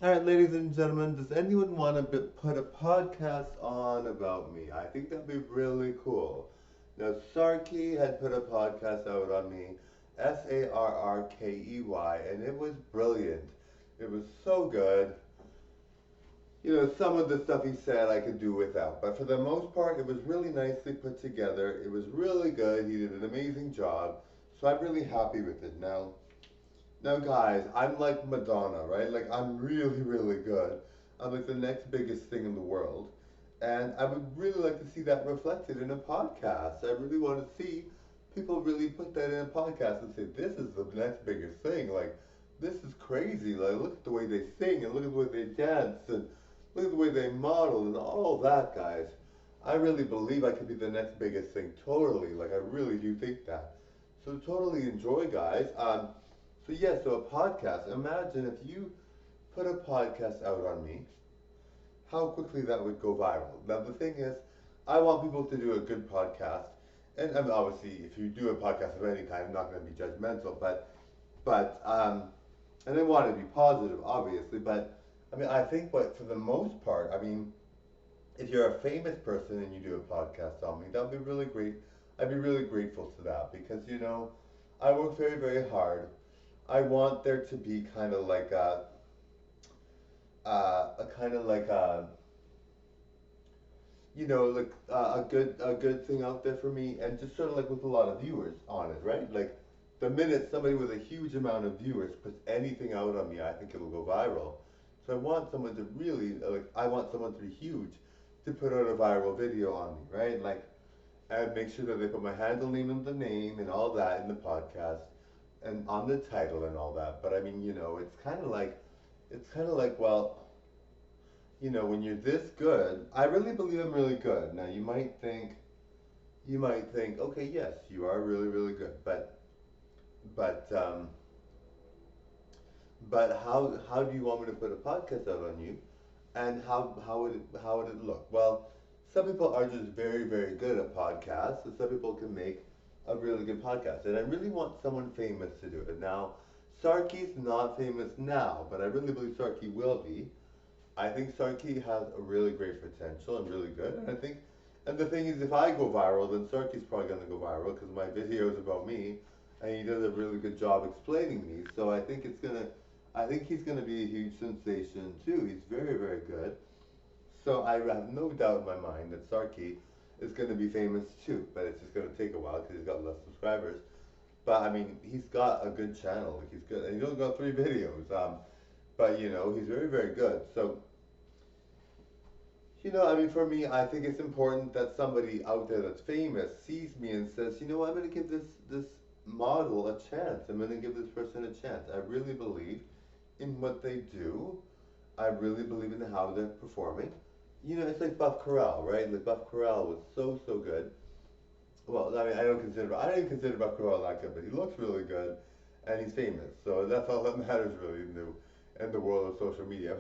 All right, ladies and gentlemen, does anyone want to put a podcast on about me? I think that'd be really cool. Now, Sarky had put a podcast out on me, Sarrkey, and it was brilliant. It was so good. You know, some of the stuff he said I could do without, but for the most part, it was really nicely put together. It was really good. He did an amazing job. So I'm really happy with it. Now, guys, I'm like Madonna, right? Like, I'm really, really good. I'm like the next biggest thing in the world. And I would really like to see that reflected in a podcast. I really want to see people really put that in a podcast and say, this is the next biggest thing. Like, this is crazy. Like, look at the way they sing and look at the way they dance and look at the way they model and all that, guys. I really believe I could be the next biggest thing. Totally. Like, I really do think that. So, totally enjoy, guys. So a podcast. Imagine if you put a podcast out on me, how quickly that would go viral. Now the thing is, I want people to do a good podcast, and I mean, obviously, if you do a podcast of any kind, I'm not going to be judgmental, but and I want to be positive, obviously, but I mean, I think, but for the most part, I mean, if you're a famous person and you do a podcast on me, that would be really great. I'd be really grateful to that because I work very, very hard. I want there to be kind of like a kind of like a a good thing out there for me, and just sort of like with a lot of viewers on it, right? Like the minute somebody with a huge amount of viewers puts anything out on me, I think it'll go viral. So I want someone to really like I want someone to be huge to put out a viral video on me, right? Like and make sure that they put my handle name in the name and all that in the podcast and on the title and all that. But I mean, it's kind of like, well, when you're this good, I really believe I'm really good. Now you might think, okay, yes, you are really, really good, but but how do you want me to put a podcast out on you, and how would it look? Well, some people are just very, very good at podcasts, and some people can make a really good podcast, and I really want someone famous to do it. Now, Sarky's not famous now, but I really believe Sarky will be. I think Sarky has a really great potential and really good. And I think, and the thing is, if I go viral, then Sarky's probably going to go viral because my video is about me, and he does a really good job explaining me. So I think he's gonna be a huge sensation too. He's very, very good. So I have no doubt in my mind that Sarky is going to be famous too. But it's just going to take a while because he's got less subscribers. But I mean, he's got a good channel. Like he's good, and he's only got 3 videos. But he's very, very good. So I mean, for me, I think it's important that somebody out there that's famous sees me and says, I'm going to give this model a chance. I'm going to give this person a chance. I really believe in what they do. I really believe in how they're performing. It's like Buff Corral, right? Like Buff Corral was so, so good. Well, I mean, I don't even consider Buff Corral that good, but he looks really good, and he's famous. So that's all that matters really in the world of social media.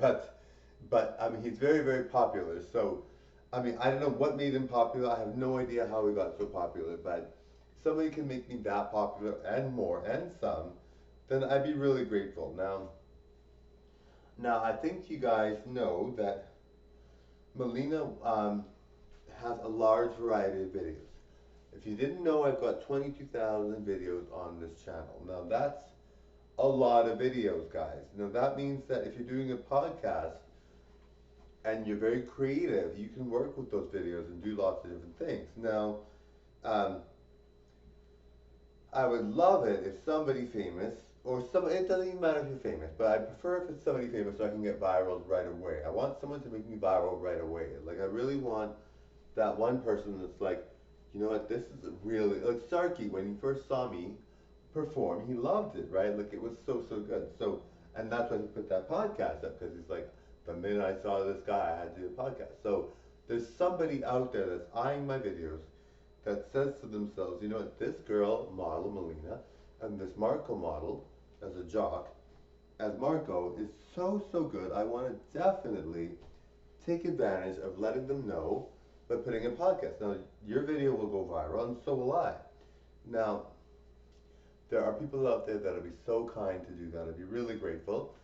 But I mean, he's very, very popular. So, I mean, I don't know what made him popular. I have no idea how he got so popular. But somebody can make me that popular and more and some, then I'd be really grateful. Now I think you guys know that Melina has a large variety of videos. If you didn't know, I've got 22,000 videos on this channel. Now that's a lot of videos, guys. Now that means that if you're doing a podcast and you're very creative, you can work with those videos and do lots of different things. Now, um, I would love it if somebody famous, or it doesn't even matter if you're famous, but I prefer if it's somebody famous so I can get viral right away. I want someone to make me viral right away. Like, I really want that one person that's like, you know what, this is really, like Starkey, when he first saw me perform, he loved it, right? Like, it was so, so good. So, and that's when he put that podcast up, because he's like, the minute I saw this guy, I had to do a podcast. So, there's somebody out there that's eyeing my videos that says to themselves, you know what, this girl, model Melina, and this Marco model, as a jock, as Marco, is so, so good. I want to definitely take advantage of letting them know by putting a podcast. Now, your video will go viral, and so will I. Now, there are people out there that'll be so kind to do that. I'd be really grateful.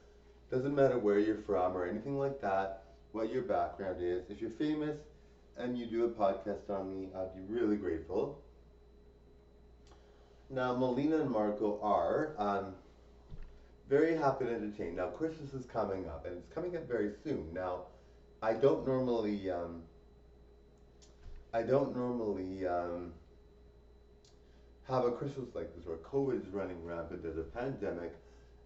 Doesn't matter where you're from or anything like that, what your background is. If you're famous and you do a podcast on me, I'd be really grateful. Now, Melina and Marco are very happy to entertain. Now, Christmas is coming up, and it's coming up very soon. Now, I don't normally, um, I don't normally have a Christmas like this where COVID is running rampant. There's a pandemic,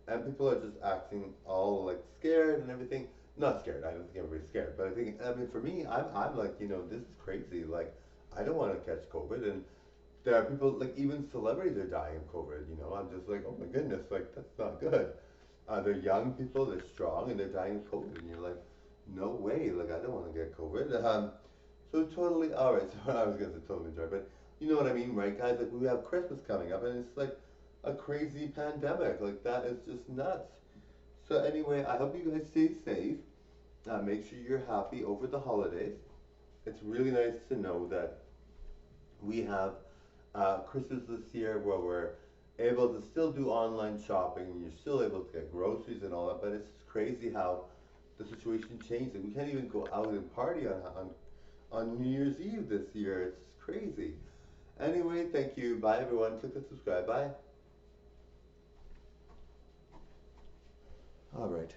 and people are just acting all like scared and everything. Not scared. I don't think everybody's scared, but I mean, for me, I'm like, this is crazy. Like, I don't want to catch COVID, and there are people like even celebrities are dying of COVID. I'm just like, oh my goodness, like that's not good. They're young people, they're strong, and they're dying of COVID, and you're like, no way, like I don't want to get COVID. So totally, all right. So I was gonna say totally enjoy, but you know what I mean, right, guys? Like we have Christmas coming up, and it's like a crazy pandemic. Like that is just nuts. So anyway, I hope you guys stay safe. Make sure you're happy over the holidays. It's really nice to know that we have Christmas this year where we're able to still do online shopping and you're still able to get groceries and all that, but it's just crazy how the situation changed. We can't even go out and party on New Year's Eve this year. It's crazy. Anyway, thank you. Bye, everyone. Click the subscribe. Bye. All right.